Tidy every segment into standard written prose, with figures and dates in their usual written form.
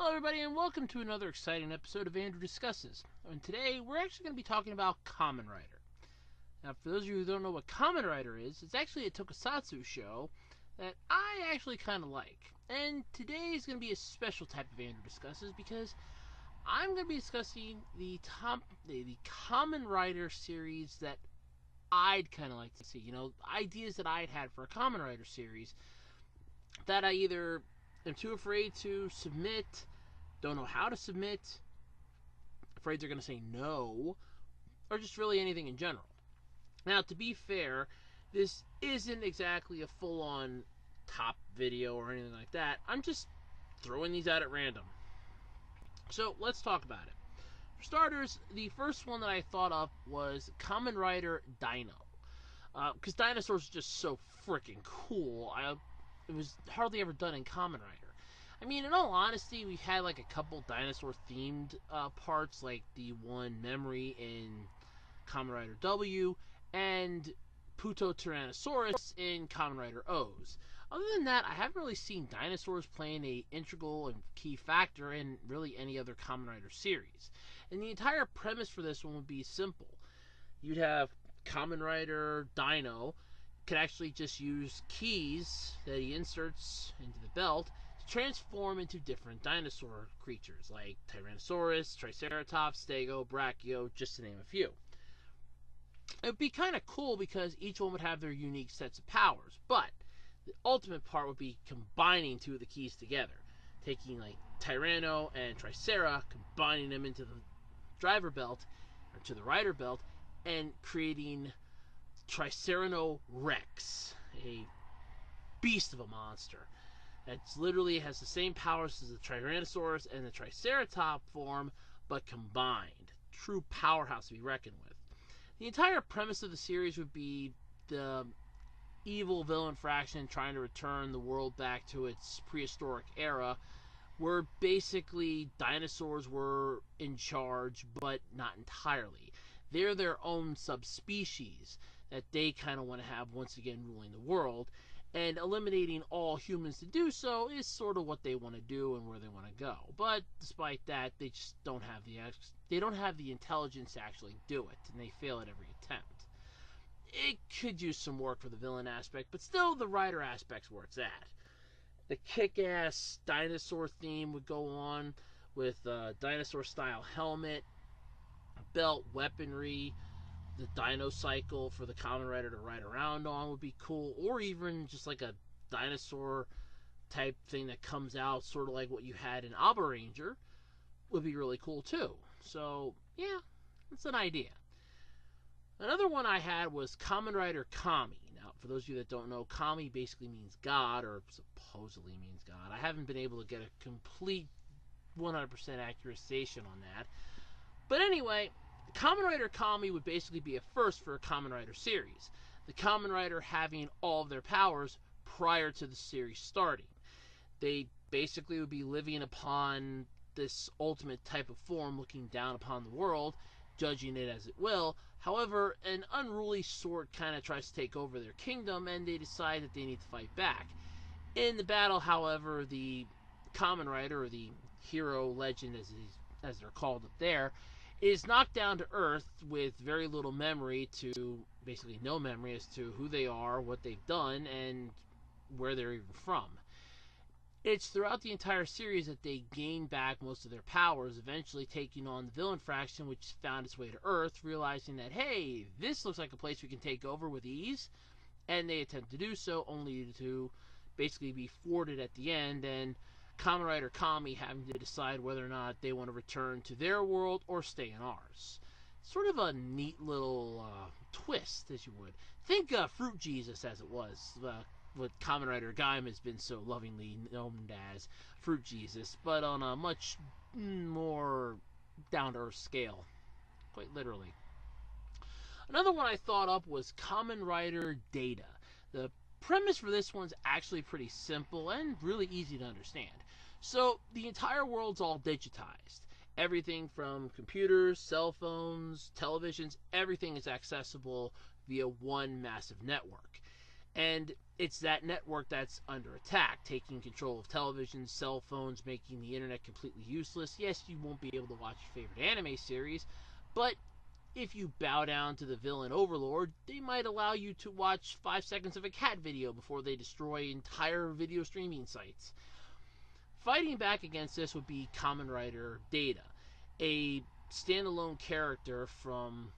Hello everybody and welcome to another exciting episode of Andrew Discusses. And today we're actually going to be talking about Kamen Rider. Now for those of you who don't know what Kamen Rider is, it's actually a tokusatsu show that I actually kind of like. And today is going to be a special type of Andrew Discusses because I'm going to be discussing the Kamen Rider series that I'd kind of like to see. You know, ideas that I'd had for a Kamen Rider series that I either am too afraid to submit, don't know how to submit, afraid they're going to say no, or just really anything in general. Now, to be fair, this isn't exactly a full-on top video or anything like that. I'm just throwing these out at random. So, let's talk about it. For starters, the first one that I thought of was Kamen Rider Dino. Because dinosaurs are just so freaking cool. It was hardly ever done in Kamen Rider. I mean, in all honesty, we've had like a couple dinosaur-themed parts, like the one Memory in Kamen Rider W, and Puto Tyrannosaurus in Kamen Rider O's. Other than that, I haven't really seen dinosaurs playing an integral and key factor in really any other Kamen Rider series. And the entire premise for this one would be simple. You'd have Kamen Rider Dino could actually just use keys that he inserts into the belt to transform into different dinosaur creatures like Tyrannosaurus, Triceratops, Stego, Brachio, just to name a few. It would be kind of cool because each one would have their unique sets of powers, but the ultimate part would be combining two of the keys together, taking like Tyranno and Tricera, combining them into the driver belt or to the rider belt, and creating Tricerano Rex, a beast of a monster that literally has the same powers as the Tyrannosaurus and the Triceratops form, but combined. True powerhouse to be reckoned with. The entire premise of the series would be the evil villain faction trying to return the world back to its prehistoric era, where basically dinosaurs were in charge, but not entirely. They're their own subspecies that they kind of want to have once again ruling the world, and eliminating all humans to do so is sort of what they want to do and where they want to go. But despite that, they just don't have the intelligence to actually do it, and they fail at every attempt. It could use some work for the villain aspect, but still the rider aspect's where it's at. The kick-ass dinosaur theme would go on with a dinosaur-style helmet, belt, weaponry. The dino cycle for the Kamen Rider to ride around on would be cool, or even just like a dinosaur type thing that comes out, sort of like what you had in Abba Ranger, would be really cool too. So, yeah, that's an idea. Another one I had was Kamen Rider Kami. Now, for those of you that don't know, Kami basically means God, or supposedly means God. I haven't been able to get a complete 100% accuracy on that. But anyway, Kamen Rider Kami would basically be a first for a Kamen Rider series. The Kamen Rider having all of their powers prior to the series starting. They basically would be living upon this ultimate type of form, looking down upon the world, judging it as it will. However, an unruly sort kind of tries to take over their kingdom, and they decide that they need to fight back. In the battle, however, the Kamen Rider, or the hero legend as they're called up there, is knocked down to earth with very little memory, to basically no memory as to who they are, what they've done, and where they're even from. It's throughout the entire series that they gain back most of their powers, eventually taking on the villain faction, which found its way to Earth, realizing that, hey, this looks like a place we can take over with ease, and they attempt to do so, only to basically be thwarted at the end, and Kamen Rider Kami having to decide whether or not they want to return to their world or stay in ours. Sort of a neat little twist, as you would. Think Fruit Jesus, as it was. What Kamen Rider Gaim has been so lovingly known as Fruit Jesus, but on a much more down-to-earth scale. Quite literally. Another one I thought up was Kamen Rider Data. The premise for this one's actually pretty simple and really easy to understand. So, the entire world's all digitized. Everything from computers, cell phones, televisions, everything is accessible via one massive network. And it's that network that's under attack, taking control of television, cell phones, making the internet completely useless. Yes, you won't be able to watch your favorite anime series, but if you bow down to the villain overlord, they might allow you to watch 5 seconds of a cat video before they destroy entire video streaming sites. Fighting back against this would be Kamen Rider Data, a standalone character from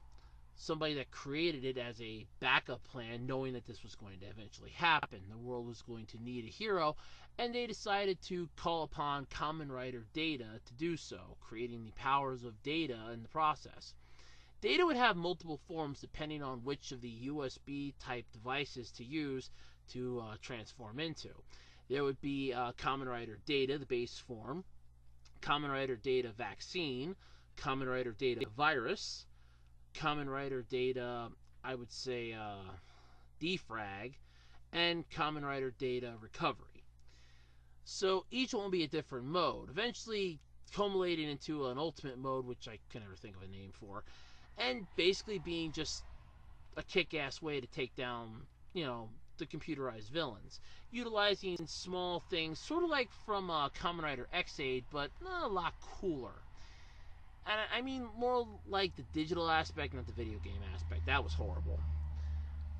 somebody that created it as a backup plan, knowing that this was going to eventually happen. The world was going to need a hero, and they decided to call upon Kamen Rider Data to do so, creating the powers of Data in the process. Data would have multiple forms depending on which of the USB type devices to use to transform into. There would be Kamen Rider Data, the base form, Kamen Rider Data Vaccine, Kamen Rider Data Virus, Kamen Rider Data, I would say, Defrag, and Kamen Rider Data Recovery. So each one will be a different mode, eventually culminating into an ultimate mode, which I can never think of a name for, and basically being just a kick-ass way to take down, the computerized villains, utilizing small things, sort of like from Kamen Rider X-Aid, but a lot cooler. And I mean more like the digital aspect, not the video game aspect. That was horrible.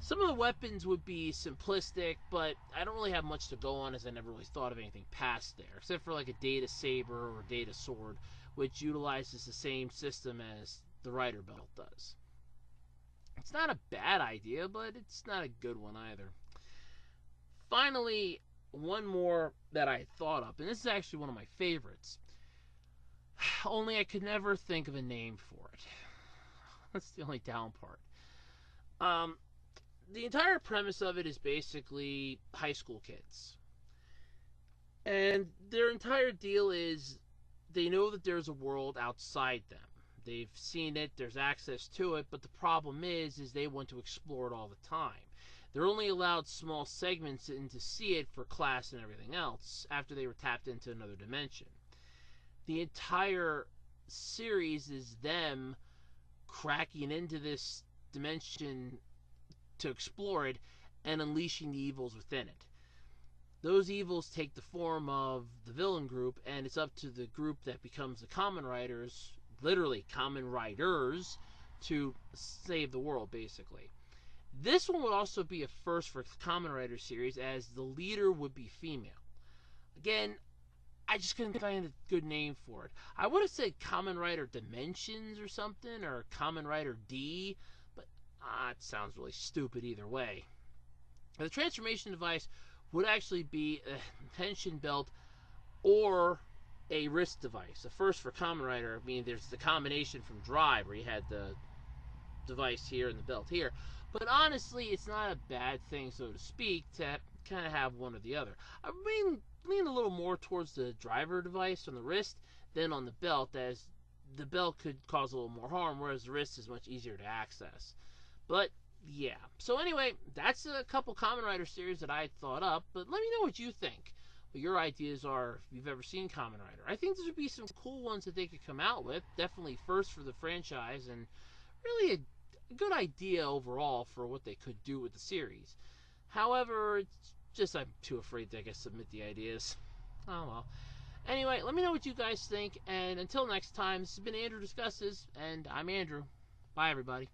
Some of the weapons would be simplistic, but I don't really have much to go on as I never really thought of anything past there, except for like a Data Saber or Data Sword, which utilizes the same system as the Rider Belt does. It's not a bad idea, but it's not a good one either. Finally, one more that I thought up, and this is actually one of my favorites. Only I could never think of a name for it. That's the only down part. The entire premise of it is basically high school kids. And their entire deal is they know that there's a world outside them. They've seen it, there's access to it, but the problem is they want to explore it all the time. They're only allowed small segments in to see it for class and everything else after they were tapped into another dimension. The entire series is them cracking into this dimension to explore it and unleashing the evils within it. Those evils take the form of the villain group, and it's up to the group that becomes the Kamen Riders, literally Kamen Riders, to save the world, basically. This one would also be a first for the Kamen Rider series, as the leader would be female. Again, I just couldn't find a good name for it. I would have said Kamen Rider Dimensions or something, or Kamen Rider D, but it sounds really stupid either way. The transformation device would actually be a tension belt or a wrist device. A first for Kamen Rider. I mean, there's the combination from Drive, where you had the device here and the belt here. But honestly, it's not a bad thing, so to speak, to kind of have one or the other. I mean, lean a little more towards the driver device on the wrist than on the belt, as the belt could cause a little more harm, whereas the wrist is much easier to access. But yeah. So anyway, that's a couple Kamen Rider series that I thought up, but let me know what you think. What your ideas are if you've ever seen Kamen Rider. I think there would be some cool ones that they could come out with. Definitely first for the franchise, and really a good idea overall for what they could do with the series. However, it's just I'm too afraid to, submit the ideas. Oh well. Anyway, let me know what you guys think, and until next time, this has been Andrew Discusses, and I'm Andrew. Bye, everybody.